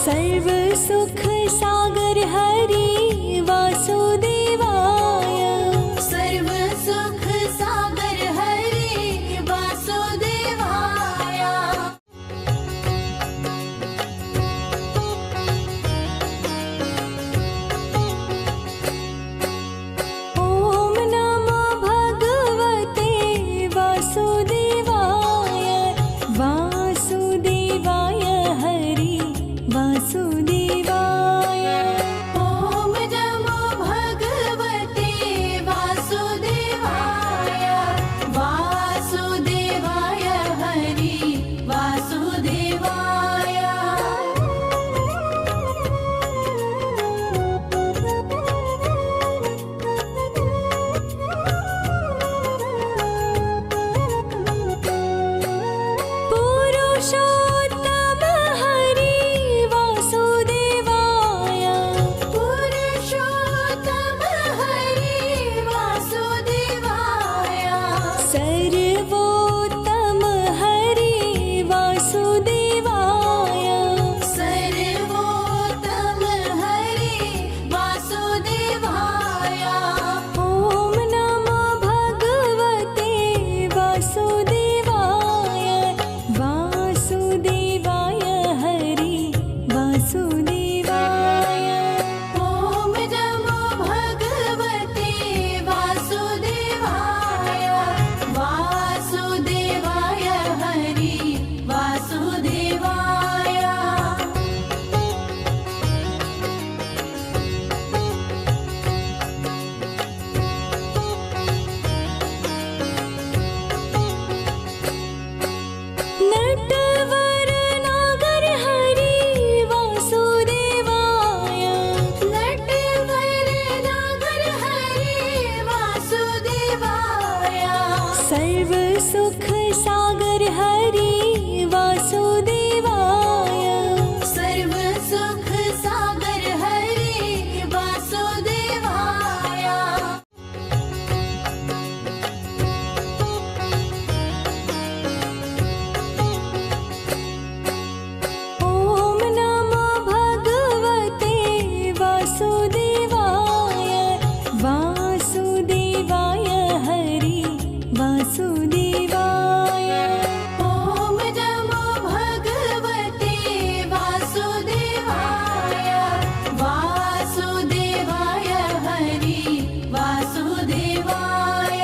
सर्व सुख सागर हरि वासुदेवाय। सर्व सुख सागर हरि वासुदेवाय। ओम नमो भगवते वासुदेवाय। वासुदेवाय हरि वासुदेवाय। ओम नमो भगवते वासुदेवाय। वासुदेवाय हरि वासुदेवाय। पुरुषोत्तम हरि वासुदेवाय। पुरुषोत्तम हरि वासुदेवाय। सर्वोत्तम हरि वासुदेवाय। सर्वोत्तम हरि वासुदेवाय। ओम नमो भगवते वासुदेवाय। वासुदेवाय हरि वासुदेवाय। ओम नमो भगवते वासुदेवाय। वासुदेवाय हरि वासुदेवाय। नटवर नागर हरि वासुदेवाय। नटवर नागर हरि वासुदेवाय। सर्व सुख सागर हरि वासुदेवाय। सर्व सुख सागर हरि वासुदेवाय। ओम नमो भगवते वासुदेवाय। वासुदेवाय हरि वासुदेवाय। ओम नमो भगवते वासुदेवाय। वासुदेवाय हरि वासुदेवाय।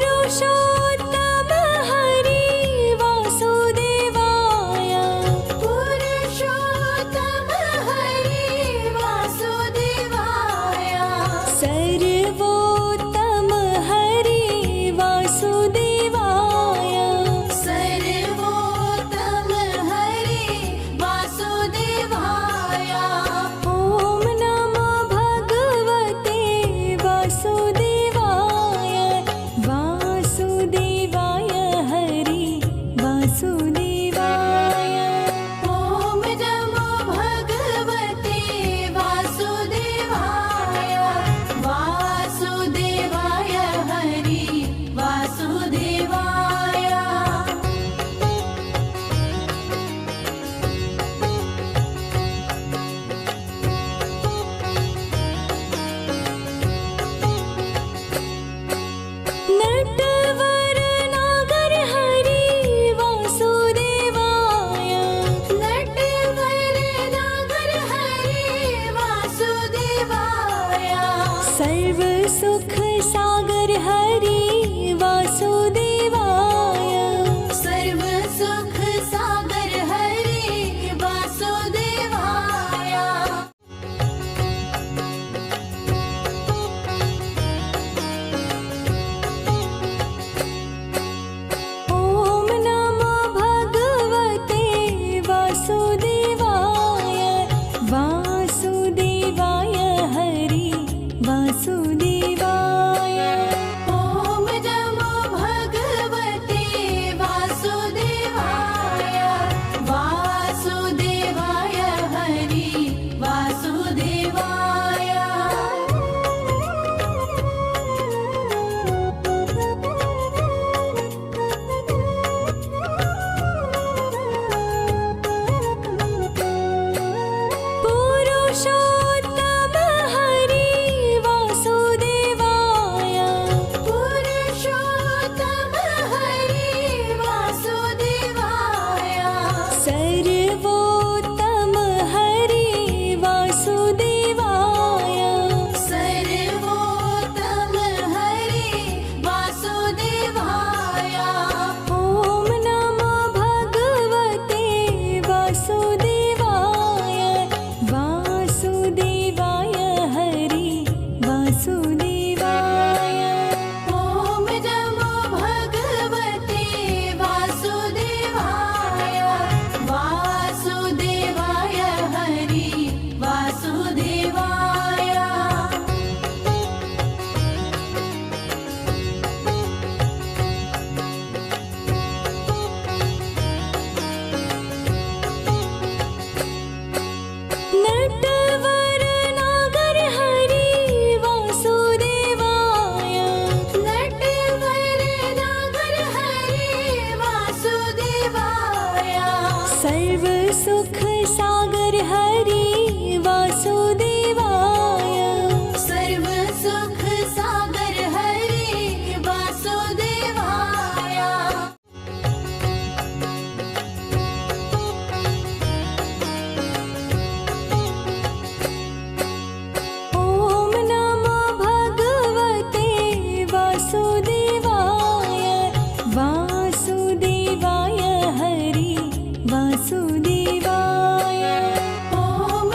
पुरुषोत्तम हरि वासुदेवाय। पुरुषोत्तम हरि वासुदेवाय। सर्वोत्तम हरि वासुदेवाय। सर्वोत्तम हरि वासुदेवाय। ओम नमो भगवते वासुदेवाय। वासुदेवाय हरि वासुदेवाय। ओम नमो भगवते वासुदेवाय। वासुदेवाय हरि वासुदेवाय। नटवर नागर हरि वासुदेवाय। नटवर नागर हरि वासुदेवाय। सर्व सुख सागर हरि वासुदेवाय। सर्व सुख सागर हरि वासुदेवाय। ओम नमो भगवते वासुदेवाय। वासुदेवाय हरि वासुदेवाय। ओम नमो भगवते वासुदेवाय। वासुदेवाय हरि वासुदेवाय। वासुदेवाय वासुदेवाय हरि वासुदेवाय ॐ नमो भगवते वासुदेवाय वासुदेवाय हरि वासुदेवाय नटवर नागर हरि वासुदेवाय नटवर नागर हरि वासुदेवाय सर्व सुख सागर हरि वासुदेवाय सर्व सुख सागर हरि वासुदेवाय ॐ नमो भगवते वासुदेवाय वासुदेवाय हरि वासुदेवाय ॐ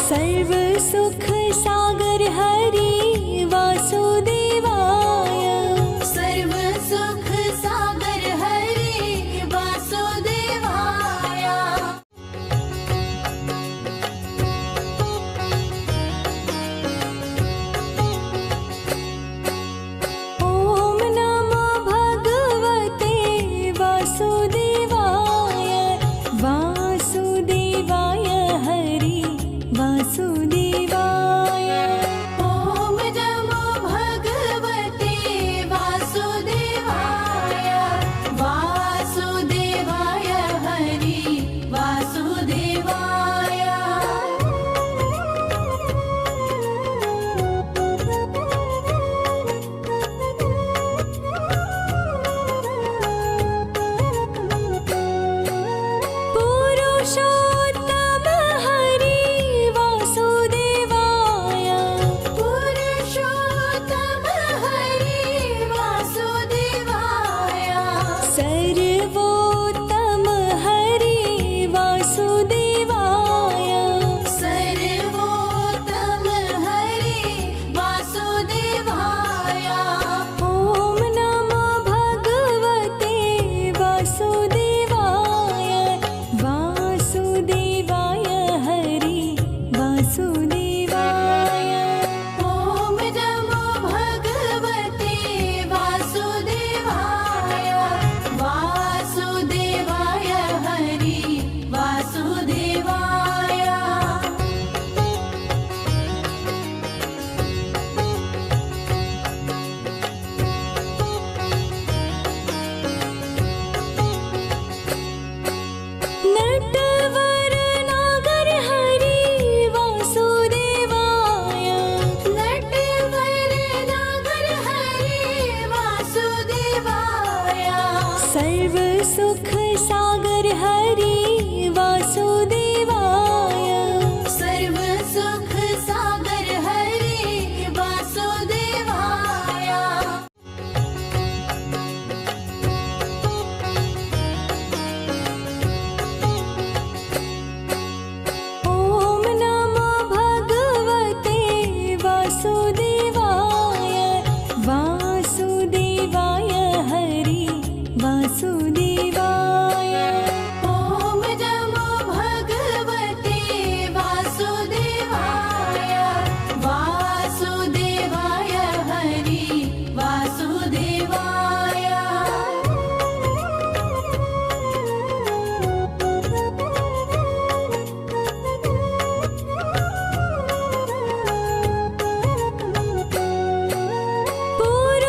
सर्व सुख सागर हरि वासुदेवाय सर्व सुख सागर हरि वासुदेवाय ॐ नमो भगवते वासुदेवाय वासुदेवाय हरि वासुदेवाय ॐ नमो भगवते वासुदेवाय वासुदेवाय हरि वासुदेवाय पुरुषोत्तम हरि वासुदेवाय पुरुषोत्तम हरि वासुदेवाय सर्वोत्तम हरि वासुदेवाय सर्वोत्तम हरि वासुदेवाय ॐ नमो भगवते वासुदेवाय वासुदेवाय हरि वासुदेवाय ॐ नमो भगवते वासुदेवाय वासुदेवाय हरि वासुदेवाय नटवर नागर हरि वासुदेवाय नटवर नागर हरि वासुदेवाय सर्व सुख सागर हरि वासुदेवाय सर्व सुख सागर हरि वासुदेवाय ॐ नमो भगवते वासुदेवाय वासुदेवाय हरि वासुदेवाय ॐ नमो भगवते वासुदेवाय वासुदेवाय हरि वासुदेवाय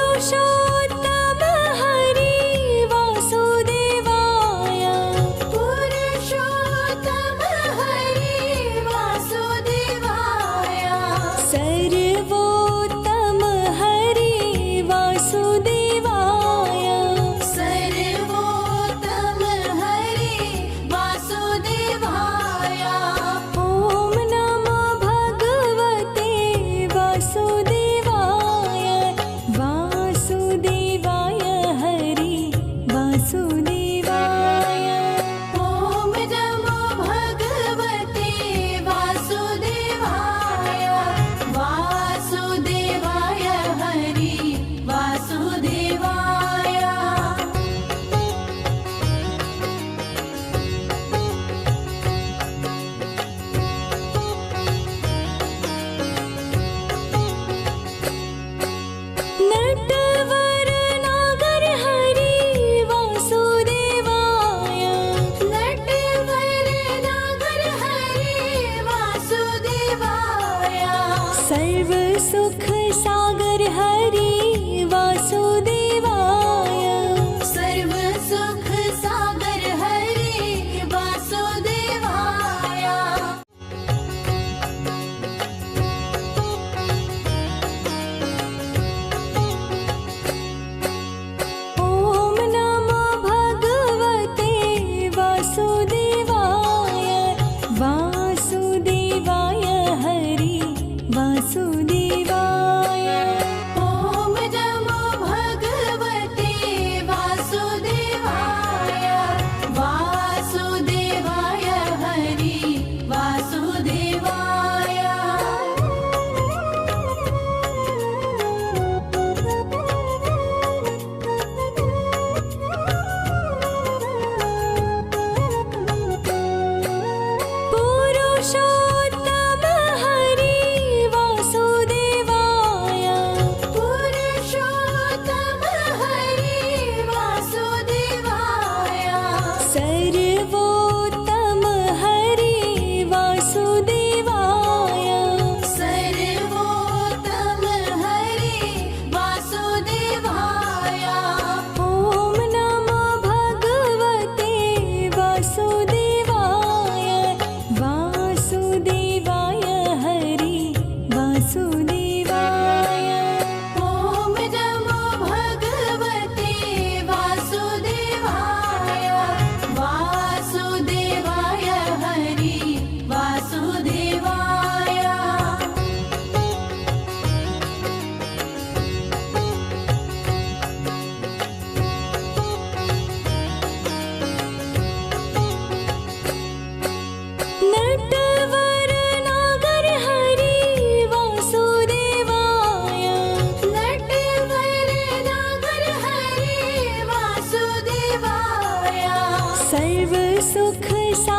पुरुषोत्तम हरि वासुदेवाय पुरुषोत्तम हरि वासुदेवाय सर्वोत्तम हरि वासुदेवाय सर्वोत्तम हरि वासुदेवाय ॐ नमो भगवते वासुदेवाय वासुदेवाय हरि वासुदेवाय ॐ नमो भगवते वासुदेवाय वासुदेवाय हरि वासुदेवाय नटवर नागर हरि वासुदेवाय नटवर नागर हरि वासुदेवाय सर्व सुख सागर हरि वासुदेवाय सर्व सुख सागर हरि वासुदेवाय ॐ नमो भगवते वासुदेवाय वासुदेवाय हरि वासुदेवाय सर्व सुख